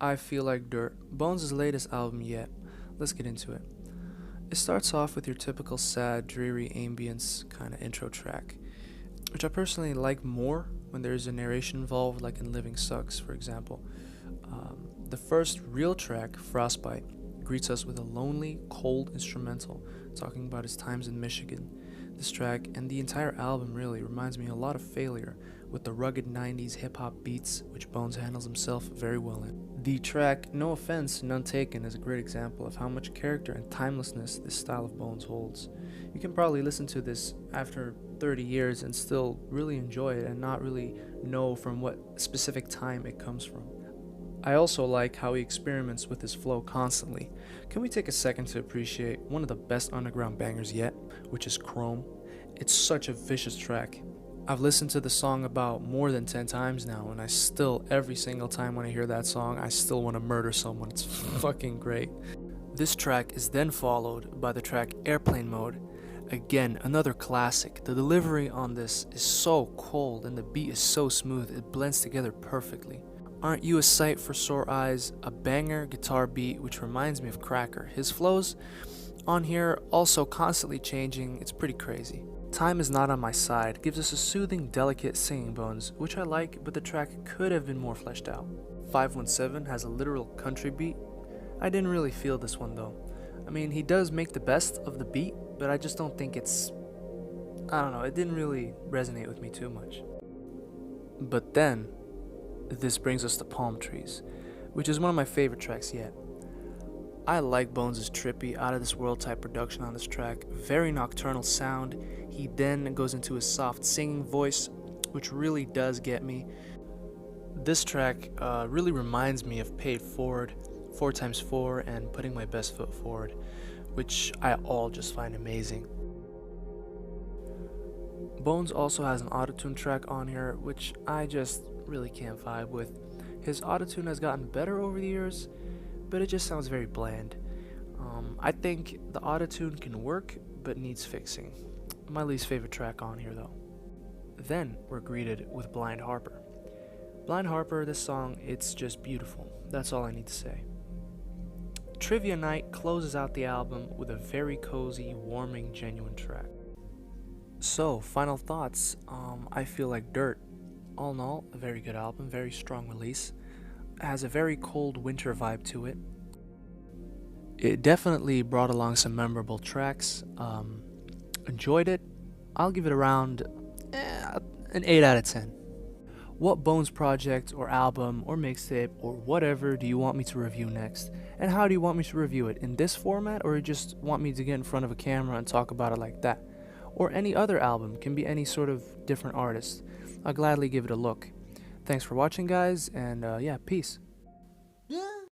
I Feel Like Dirt, Bones' latest album yet. Let's get into it. It starts off with your typical sad, dreary ambience kind of intro track, which I personally like more when there's a narration involved, like in Living Sucks, for example. The first real track, Frostbite, greets us with a lonely, cold instrumental talking about his times in Michigan. This track, and the entire album really, reminds me a lot of Failure, with the rugged 90s hip-hop beats, which Bones handles himself very well in. The track No Offense, None Taken is a great example of how much character and timelessness this style of Bones holds. You can probably listen to this after 30 years and still really enjoy it and not really know from what specific time it comes from. I also like how he experiments with his flow constantly. Can we take a second to appreciate one of the best underground bangers yet, which is Chrome? It's such a vicious track. I've listened to the song about more than 10 times now, and I still, every single time when I hear that song, I still want to murder someone. It's fucking great. This track is then followed by the track Airplane Mode. Again, another classic. The delivery on this is so cold and the beat is so smooth, it blends together perfectly. Aren't You a Sight for Sore Eyes, a banger guitar beat which reminds me of Cracker. His flows on here also constantly changing, it's pretty crazy. Time Is Not on My Side gives us a soothing, delicate singing Bones, which I like, but the track could have been more fleshed out. 517 has a literal country beat. I didn't really feel this one though. I mean, he does make the best of the beat, but I just don't think it's, I don't know, it didn't really resonate with me too much. But then, this brings us to Palm Trees, which is one of my favorite tracks yet. I like Bones' trippy, out of this world type production on this track, very nocturnal sound. He then goes into his soft singing voice, which really does get me. This track really reminds me of Pay It Forward, 4x4, and Putting My Best Foot Forward, which I all just find amazing. Bones also has an autotune track on here, which I just really can't vibe with. His autotune has gotten better over the years, but it just sounds very bland. I think the autotune can work, but needs fixing. My least favorite track on here though. Then we're greeted with Blind Harper. Blind Harper, this song, it's just beautiful. That's all I need to say. Trivia Night closes out the album with a very cozy, warming, genuine track. So, final thoughts. I Feel Like Dirt. All in all, a very good album, very strong release. It has a very cold winter vibe to it. It definitely brought along some memorable tracks. Enjoyed it. I'll give it around an 8 out of 10. What Bones project or album or mixtape or whatever do you want me to review next? And how do you want me to review it? In this format, or you just want me to get in front of a camera and talk about it like that? Or any other album, can be any sort of different artist. I'll gladly give it a look. Thanks for watching, guys, and yeah, peace. Yeah.